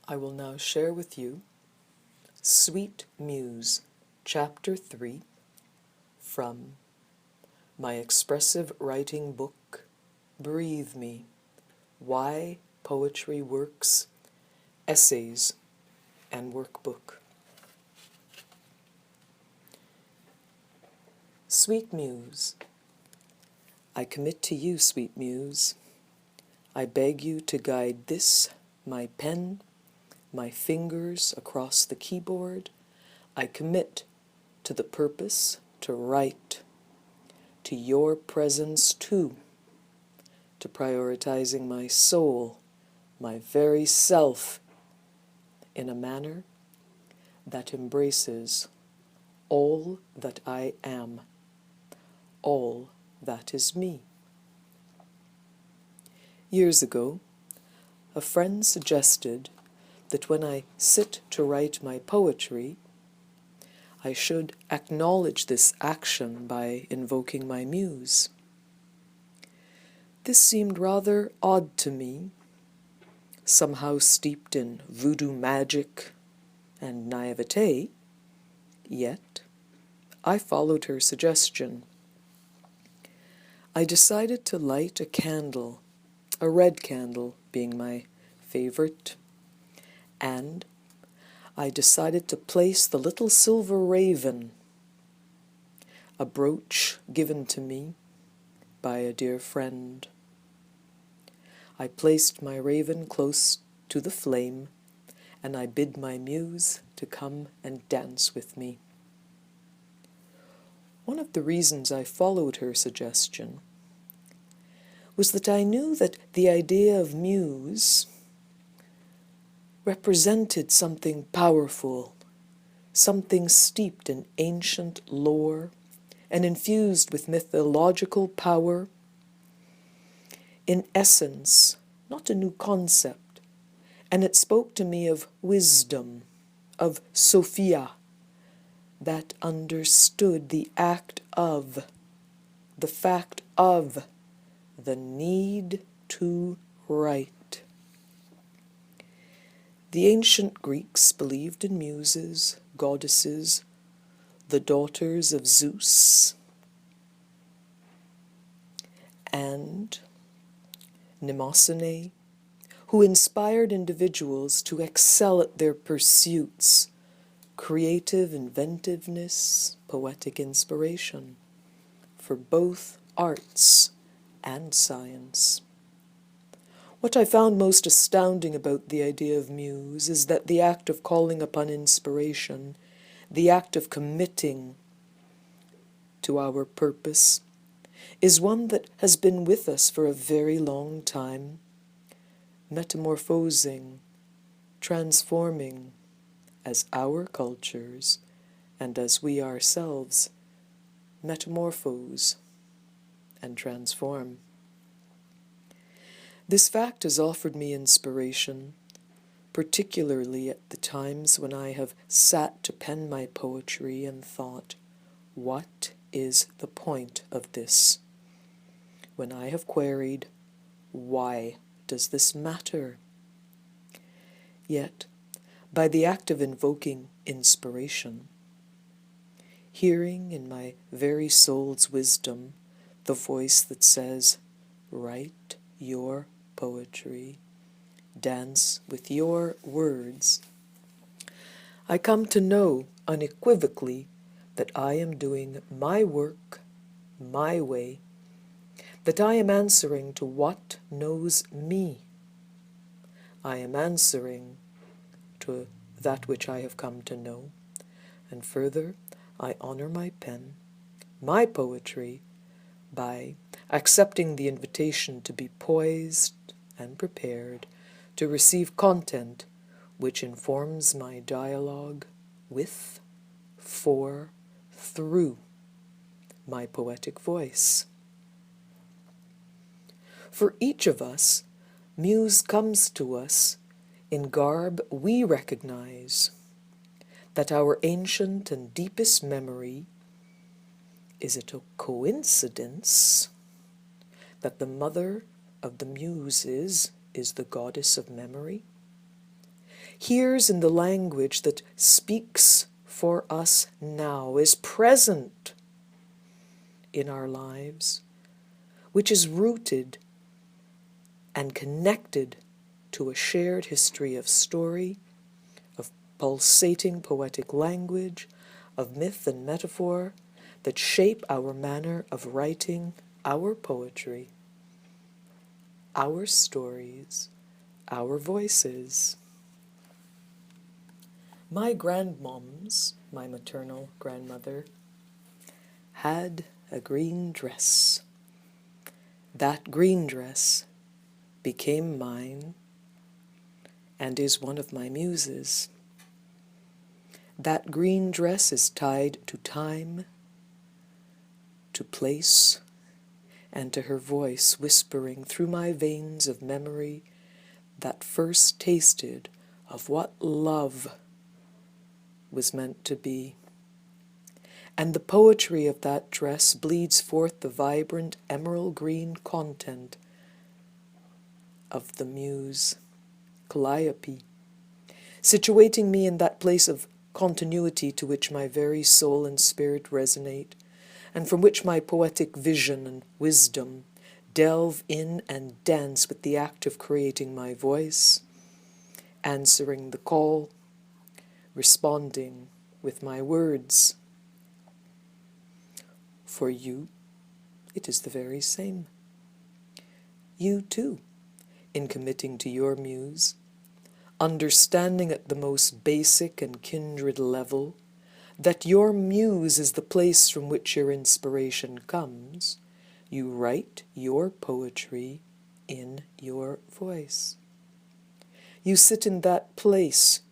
I will now share with you Sweet Muse, Chapter 3, from my expressive writing book, Breathe Me, Why Poetry Works, Essays, and Workbook. Sweet Muse, I commit to you, sweet Muse. I beg you to guide this, my pen, my fingers across the keyboard. I commit to the purpose to write, to your presence too, to prioritizing my soul, my very self, in a manner that embraces all that I am, all that is me. Years ago, a friend suggested that when I sit to write my poetry, I should acknowledge this action by invoking my muse. This seemed rather odd to me, somehow steeped in voodoo magic and naivete, yet I followed her suggestion. I decided to light a candle, a red candle being my favorite, and I decided to place the little silver raven, a brooch given to me by a dear friend. I placed my raven close to the flame, and I bid my muse to come and dance with me. One of the reasons I followed her suggestion was that I knew that the idea of muse represented something powerful, something steeped in ancient lore and infused with mythological power. In essence, not a new concept, and it spoke to me of wisdom, of Sophia, that understood the act of, the fact of, the need to write. The ancient Greeks believed in muses, goddesses, the daughters of Zeus, and Mnemosyne, who inspired individuals to excel at their pursuits, creative inventiveness, poetic inspiration, for both arts and science. What I found most astounding about the idea of muse is that the act of calling upon inspiration, the act of committing to our purpose, is one that has been with us for a very long time, metamorphosing, transforming as our cultures and as we ourselves metamorphose and transform. This fact has offered me inspiration, particularly at the times when I have sat to pen my poetry and thought, what is the point of this? When I have queried, why does this matter? Yet, by the act of invoking inspiration, hearing in my very soul's wisdom the voice that says, write your poetry, dance with your words, I come to know unequivocally that I am doing my work, my way, that I am answering to what knows me. I am answering to that which I have come to know, and further, I honor my pen, my poetry, by accepting the invitation to be poised and prepared to receive content which informs my dialogue with, for, through my poetic voice. For each of us, muse comes to us in garb we recognize that our ancient and deepest memory. Is it a coincidence that the mother of the muses is the goddess of memory? hears in the language that speaks for us now, is present in our lives, which is rooted and connected to a shared history of story, of pulsating poetic language, of myth and metaphor that shape our manner of writing our poetry, our stories, our voices. My grandmoms, my maternal grandmother, had a green dress. That green dress became mine and is one of my muses. That green dress is tied to time, to place, and to her voice whispering through my veins of memory that first tasted of what love was meant to be. And the poetry of that dress bleeds forth the vibrant emerald green content of the muse, Calliope, situating me in that place of continuity to which my very soul and spirit resonate, and from which my poetic vision and wisdom delve in and dance with the act of creating my voice, answering the call, responding with my words. For you, it is the very same. You too, in committing to your muse, understanding at the most basic and kindred level that your muse is the place from which your inspiration comes, you write your poetry in your voice. You sit in that place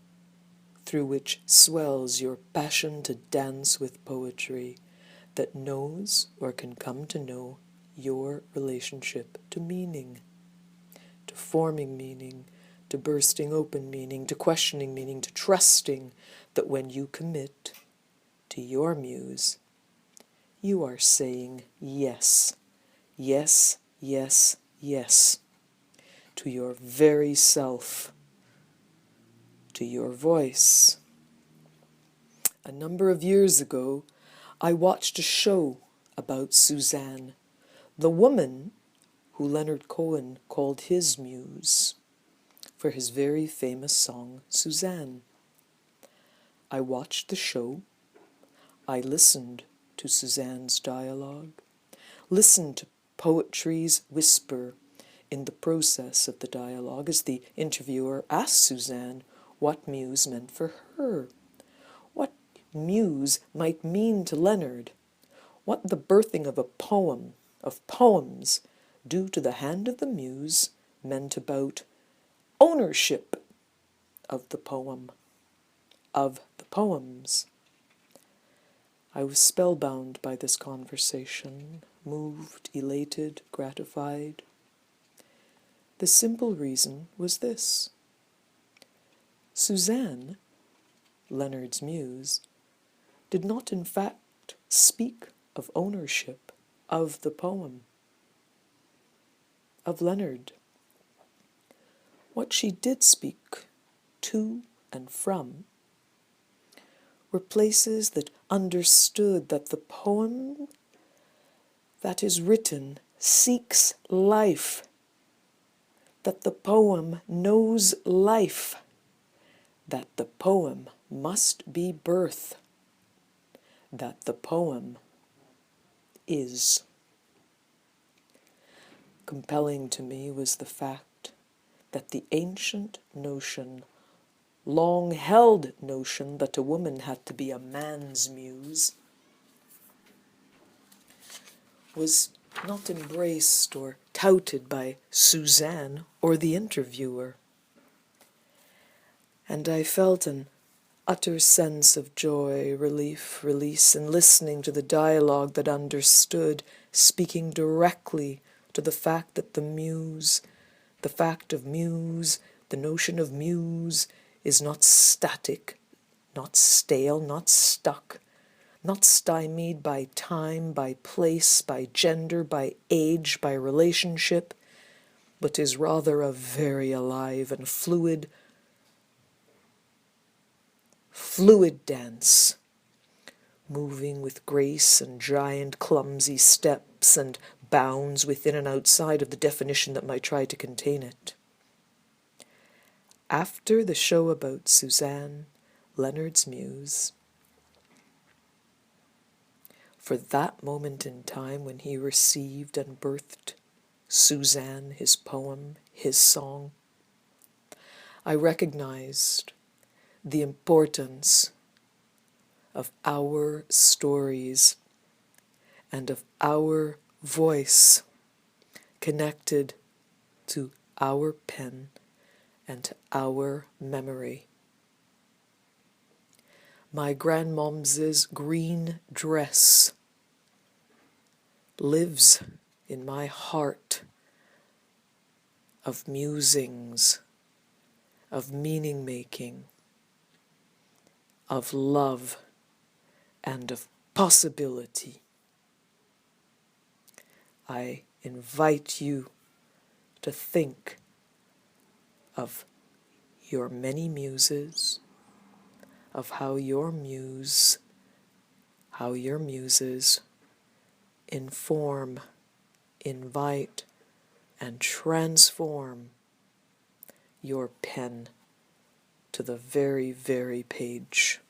through which swells your passion to dance with poetry that knows or can come to know your relationship to meaning, to forming meaning, to bursting open meaning, to questioning meaning, to trusting that when you commit to your muse, you are saying yes, yes, yes, yes, to your very self, to your voice. A number of years ago, I watched a show about Suzanne, the woman who Leonard Cohen called his muse, for his very famous song, Suzanne. I watched the show. I listened to Suzanne's dialogue, listened to poetry's whisper in the process of the dialogue as the interviewer asked Suzanne what muse meant for her, what muse might mean to Leonard, what the birthing of a poem, of poems, due to the hand of the muse meant about ownership of the poem, of the poems. I was spellbound by this conversation, moved, elated, gratified. The simple reason was this. Suzanne, Leonard's muse, did not in fact speak of ownership of the poem, of Leonard. What she did speak to and from were places that understood that the poem that is written seeks life, that the poem knows life, that the poem must be birth, that the poem is. Compelling to me was the fact that the ancient notion, long-held notion that a woman had to be a man's muse, was not embraced or touted by Suzanne or the interviewer. And I felt an utter sense of joy, relief, release in listening to the dialogue that understood, speaking directly to the fact that the muse, the fact of muse, the notion of muse is not static, not stale, not stuck, not stymied by time, by place, by gender, by age, by relationship, but is rather a very alive and fluid fluid dance, moving with grace and giant clumsy steps and bounds within and outside of the definition that might try to contain it. After the show about Suzanne, Leonard's Muse, for that moment in time when he received and birthed Suzanne, his poem, his song, I recognized the importance of our stories and of our voice connected to our pen and to our memory. My grandmom's green dress lives in my heart of musings, of meaning-making, of love, and of possibility. I invite you to think of your many muses, of how your muses inform, invite, and transform your pen to the very, very page.